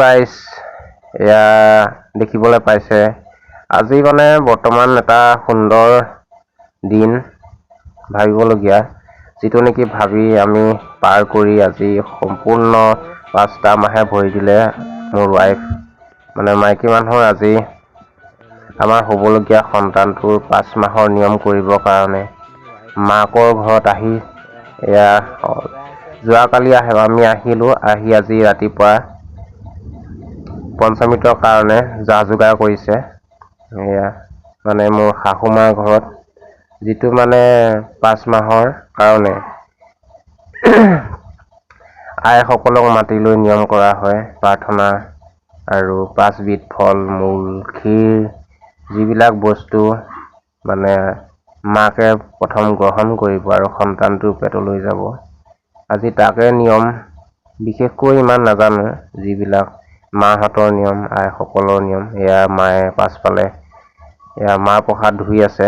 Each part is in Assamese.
গাইস, এয়া দেখিবলৈ পাইছে আজি মানে বৰ্তমান এটা সুন্দৰ দিন ভাবিবলগীয়া, যিটো নেকি ভাবি আমি পাৰ কৰি আজি সম্পূৰ্ণ 5টা মাহে ভৰি দিলে মোৰ ৱাইফ মানে মাইকী মানুহৰ আজি আমাৰ হ'বলগীয়া সন্তানটোৰ 5 মাহৰ নিয়ম কৰিবৰ কাৰণে মাকৰ ঘৰত আহি এয়া যোৱাকালি আমি আহিলোঁ। আহি আজি ৰাতিপুৱা পঞ্চমৃতৰ কাৰণে যা যোগাৰ কৰিছে। এয়া মানে মোৰ শাহুমাৰ ঘৰত যিটো মানে 5 মাহৰ কাৰণে আইসকলক মাতি লৈ নিয়ম কৰা হয়। প্ৰাৰ্থনা আৰু 5 বিধ ফল মূল ক্ষীৰ যিবিলাক বস্তু মানে মাকে প্ৰথম গ্ৰহণ কৰিব আৰু সন্তানটোৰ পেটলৈ যাব। আজি তাকে নিয়ম, বিশেষকৈ ইমান নাজানো, যিবিলাক মাহঁতৰ নিয়ম আইসকলৰ নিয়ম। এয়া মায়ে পাছফালে এয়া মাহ প্ৰসাদ ধুই আছে।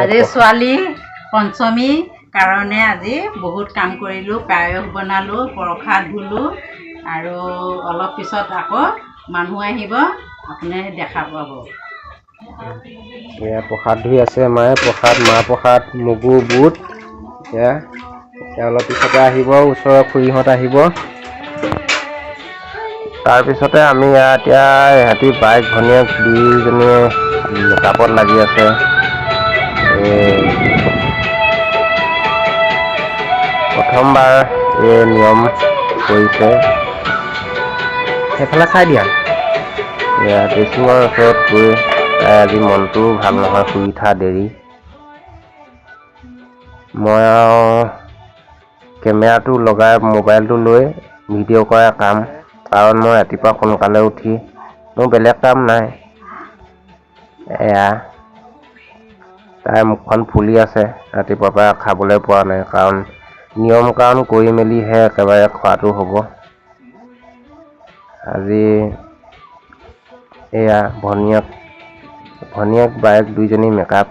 আজি ছোৱালী পঞ্চমী কাৰণে আজি বহুত কাম কৰিলোঁ। পায়স বনালোঁ, প্ৰসাদ ধুলোঁ আৰু অলপ পিছত আকৌ মানুহ আহিব, আপুনি দেখা পাব। এয়া প্ৰসাদ ধুই আছে মায়ে, মাহ প্ৰসাদ মগু বুট। এয়া অলপ পিছতে আহিব, ওচৰৰ খুৰীহঁত আহিব। তাৰপিছতে আমি এতিয়া ইহঁতি বাইক ভনীয়েক দুইজনীয়ে মেকআপত লাগি আছে। প্ৰথমবাৰ এই নিয়ম কৰিছে। সেইফালে চাই দিয়া। এয়া ড্ৰেছিঙৰ ওচৰত গৈ আজি মনটোও ভাল নহয়, শুই উঠা দেৰি। মই আৰু কেমেৰাটো লগাই মোবাইলটো লৈ ভিডিঅ' কৰা কাম, কাৰণ মই ৰাতিপুৱা সোনকালে উঠি মোৰ বেলেগ কাম নাই। এয়া তাইৰ মুখখন ফুলি আছে, ৰাতিপুৱাৰ পৰা খাবলৈ পোৱা নাই, কাৰণ নিয়ম কাম কৰি মেলিহে একেবাৰে খোৱাটো হ'ব। আজি এয়া ভনীয়েক বায়েক দুইজনী মেকআপ,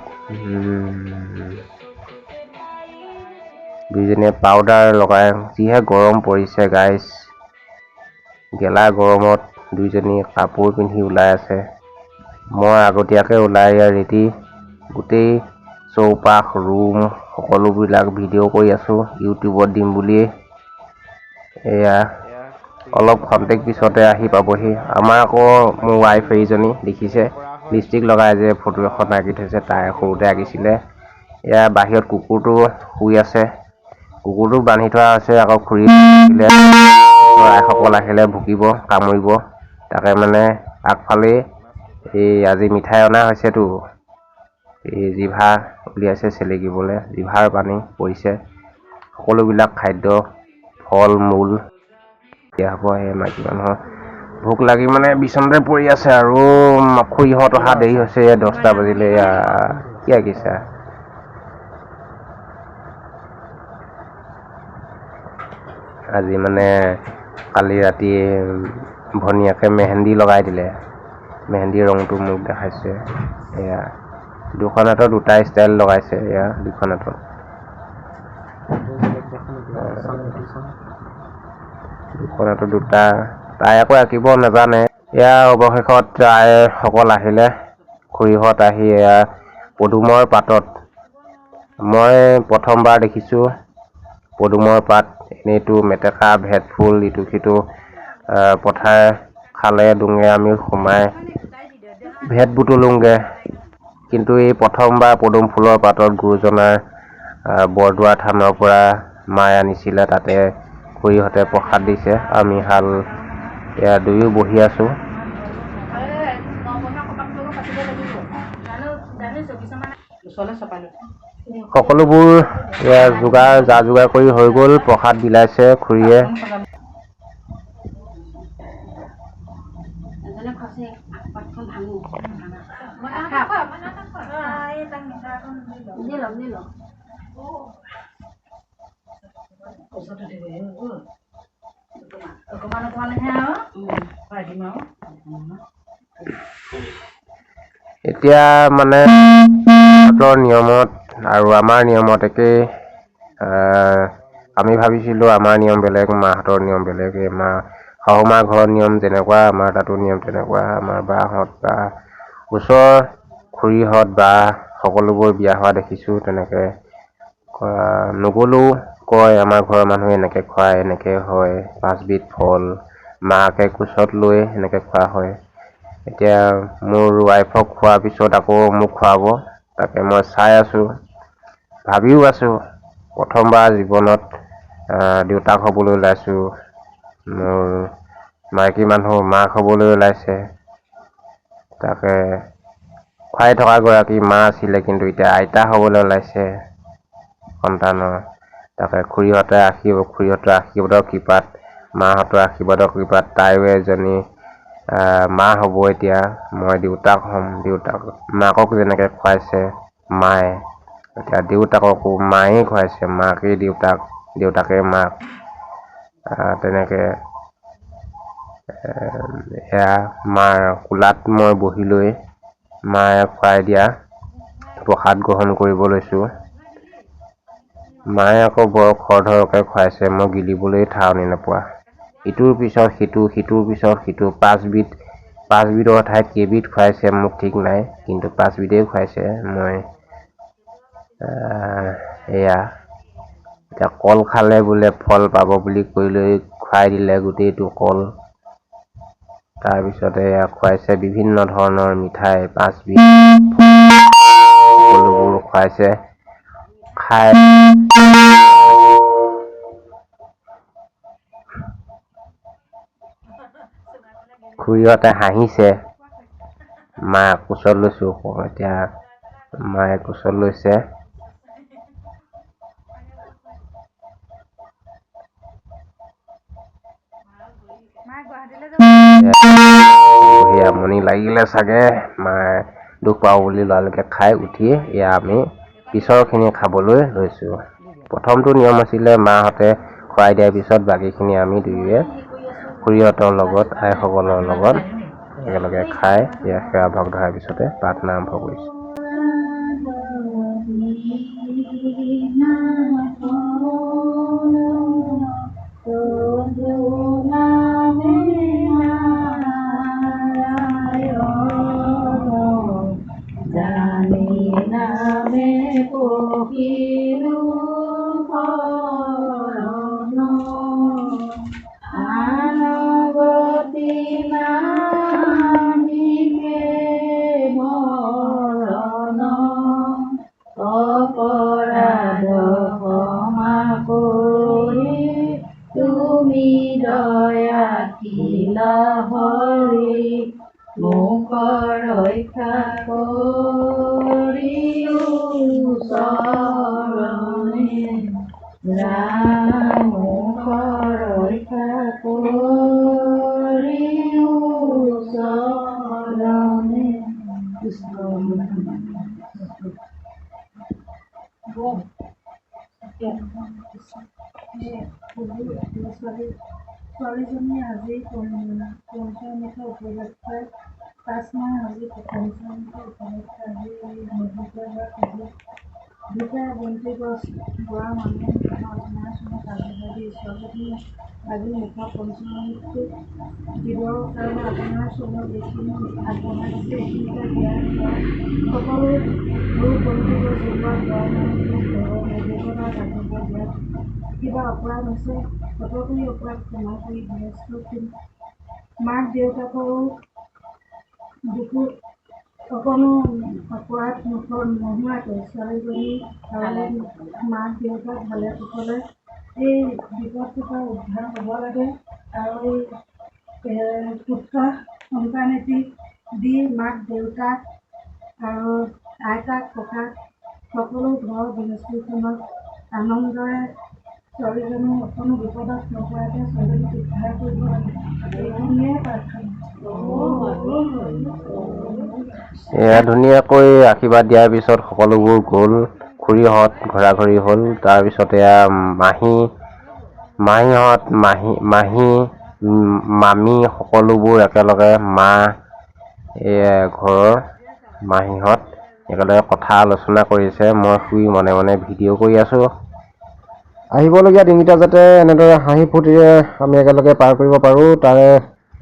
দুইজনীয়ে পাউডাৰ লগাই, যিহে গৰম পৰিছে গাইজ, গেলা গৰমত দুইজনী কাপোৰ পিন্ধি ওলাই আছে। মই আগতীয়াকৈ ওলাই ৰেডি, গোটেই চৌপাশ ৰুম সকলোবিলাক ভিডিঅ' কৰি আছোঁ ইউটিউবত দিম বুলিয়ে। এয়া অলপ খন্তেক পিছতে আহি পাবহি। আমাৰ আকৌ মোৰ ৱাইফ এইজনী দেখিছে, লিপষ্টিক লগাই যে ফটো এখন আঁকি থৈছে, তাই সৰুতে আঁকিছিলে। এয়া বাহিৰত কুকুৰটো শুই আছে, কুকুৰটোক বান্ধি থোৱা আছে। আকৌ খুৰী আইসকল আহিলে ভুকিব, কামুৰিব। তাকে মানে আগফালে এই আজি মিঠাই অনা হৈছেতো, এই জিভা উলিয়াইছে চেলেকিবলৈ, জিভাৰ পানী পৰিছে। সকলোবিলাক খাদ্য ফল মূল দিয়া হ'ব। সেই মাইকী মানুহৰ ভোক লাগি মানে বিচনাতে পৰি আছে। আৰু খুৰীহঁত অহা দেৰি হৈছে, 10টা বাজিলে। কি আঁকিছা? আজি মানে কালি ৰাতি ভনীয়েকে মেহেন্দি লগাই দিলে, মেহেন্দিৰ ৰংটো মোক দেখাইছে। এয়া দুখন হাতৰ 2টা ষ্টাইল লগাইছে। এয়া দুখন হাতত দুটা। তাই আকৌ আঁকিব নাজানে। এয়া অৱশেষত আইসকল আহিলে, খুৰীহঁত আহি এয়া পদুমৰ পাতত, মই প্ৰথমবাৰ দেখিছোঁ পদুমৰ পাত। এনেইতো মেটেকা ভেটফুল ইটো সিটো পথাৰে খালে ডুঙে আমি সোমাই ভেট বুটলোংগে, কিন্তু এই প্ৰথমবাৰ পদুম ফুলৰ পাতত গুৰুজনাৰ বৰদোৱা থানৰ পৰা মায়ে আনিছিলে, তাতে খুৰীহঁতে প্ৰসাদ দিছে। আমি এয়া দুয়ো বহি আছোঁ। সকলোবোৰ এয়া যা যোগাৰ কৰি হৈ গ'ল। প্ৰসাদ বিলাইছে খুৰীয়ে। এতিয়া মানে নিয়মত আৰু আমাৰ নিয়মত একেই। আমি ভাবিছিলোঁ আমাৰ নিয়ম বেলেগ, মাহঁতৰ নিয়ম বেলেগ। শাহু মাৰ ঘৰৰ নিয়ম যেনেকুৱা আমাৰ তাতো নিয়ম তেনেকুৱা। আমাৰ বাহঁত বা ওচৰৰ খুৰীহঁত বা সকলোবোৰ বিয়া হোৱা দেখিছোঁ তেনেকৈ। নগ'লেও কয় আমাৰ ঘৰৰ মানুহে এনেকৈ খুৱায়, এনেকৈ হয়, 5 বিধ ফল মাকে কোচত লৈ এনেকৈ খোৱা হয়। এতিয়া মোৰ ৱাইফক খোৱাৰ পিছত আকৌ মোক খুৱাব, তাকে মই চাই আছোঁ, ভাবিও আছোঁ। প্ৰথমবাৰ জীৱনত দেউতাক হ'বলৈ ওলাইছোঁ, মোৰ মাইকী মানুহ মাক হ'বলৈ ওলাইছে। তাকে খুৱাই থকা গৰাকী মা আছিলে, কিন্তু এতিয়া আইতা হ'বলৈ ওলাইছে সন্তানৰ। তাকে খুৰীহঁতৰ আশীৰ্বাদৰ কৃপাত, মাহঁতৰ আশীৰ্বাদৰ কৃপাত তাইও এজনী মা হ'ব। এতিয়া মই দেউতাক হ'ম। মাকক যেনেকৈ খুৱাইছে মায়ে, এতিয়া দেউতাককো মায়েই খুৱাইছে, মাকেই দেউতাক, দেউতাকে মাক। তেনেকৈ এয়া মাৰ কোলাত মই বহি লৈ মায়ে খুৱাই দিয়া প্ৰসাদ গ্ৰহণ কৰিব লৈছোঁ। মায়ে আকৌ বৰ খৰধৰকৈ খুৱাইছে, মই গিলিবলৈ ঠাৱনি নোপোৱা। ইটোৰ পিছত সিটো, সিটোৰ পিছত সিটো, 5 বিধৰ ঠাইত কেইবিধ খুৱাইছে মোক ঠিক নাই, কিন্তু 5 বিধেই খুৱাইছে। মই এয়া এতিয়া কল খালে বোলে ফল পাব বুলি কৈ লৈ খুৱাই দিলে গোটেইটো কল। তাৰপিছতে এয়া খুৱাইছে বিভিন্ন ধৰণৰ মিঠাই, 5 বিধ সকলোবোৰ খুৱাইছে। খাই খুৰীহঁতে হাঁহিছে। মায়ে কোচত লৈছোঁ, এতিয়া মায়ে কোচত লৈছে। আমনি লাগিলে চাগে, মায়ে দুখ পাব বুলি লৰালৰিকৈ খাই উঠি এয়া আমি পিছৰখিনি খাবলৈ লৈছোঁ। প্ৰথমটো নিয়ম আছিলে মাহঁতে খুৱাই দিয়াৰ পিছত বাকীখিনি আমি দুয়োৱে খুৰীহঁতৰ লগত, আইসকলৰ লগত একেলগে খাই সেৱা ভাগ ধৰাৰ পিছতে প্ৰাৰ্থনা আৰম্ভ কৰিছোঁ। তুমি দয়া কিলা হৰি মুখৰ ৰক্ষা কৰি চৰণে ৰাম মুখৰ ৰক্ষা কৰি চৰণে ছোৱালীজনী আজি পঞ্চমীতে উপলক্ষে 5 মাহ আজি পঞ্চমীতে উপলক্ষে আজি দুটা বন্তি গছ গোৱা মানুহ আপোনাৰ আগবাঢ়ি ছোৱালীজনী আজি মুখৰ পঞ্চমীটো দিবৰ কাৰণে আপোনাৰ চমত এইখিনি আগবঢ়াইছে। এইখিনিতে দিয়া সকলো গৰু বন্তি গছ জ্বলোৱা গোৱা মানুহক দেৱতাক আগবঢ়াই দিয়া কিবা অপৰাধ হৈছে সকলোখিনি অপৰাধ ক্ষমা কৰি দিয়ে। মাক দেউতাকৰো বুকুত অকণো অপৰাধ নোহোৱাকৈ ছোৱালীজনী মাক দেউতাক ভালে কুশলে এই বিপদটোৰ পৰা উদ্ধাৰ হ'ব লাগে। আৰু এই পুত্ৰ সন্তান এটি দি মাক দেউতাক আৰু আইতাক ককাক সকলো ঘৰ গৃহস্থীখনত আনন্দৰে ছোৱালীজনী অকণো বিপদত নপৰাকৈ ছোৱালীজনীক উদ্ধাৰ কৰিব লাগে। এইখিনিয়ে প্ৰাৰ্থনা। এয়া ধুনীয়াকৈ আশীৰ্বাদ দিয়াৰ পিছত সকলোবোৰ গ'ল, খুৰীহঁত ঘৰা-ঘৰি হ'ল। তাৰপিছত এয়া মাহীহঁত মামী সকলোবোৰ একেলগে এয়া ঘৰৰ মাহীহঁত একেলগে কথা আলোচনা কৰিছে। মই শুই মনে মনে ভিডিঅ' কৰি আছোঁ। আহিবলগীয়া দিনকেইটা যাতে এনেদৰে হাঁহি ফূৰ্তিৰে আমি একেলগে পাৰ কৰিব পাৰোঁ তাৰে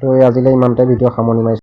লৈ আজিলৈ ইমানতে ভিডিঅ' সামৰণি মাৰিছোঁ।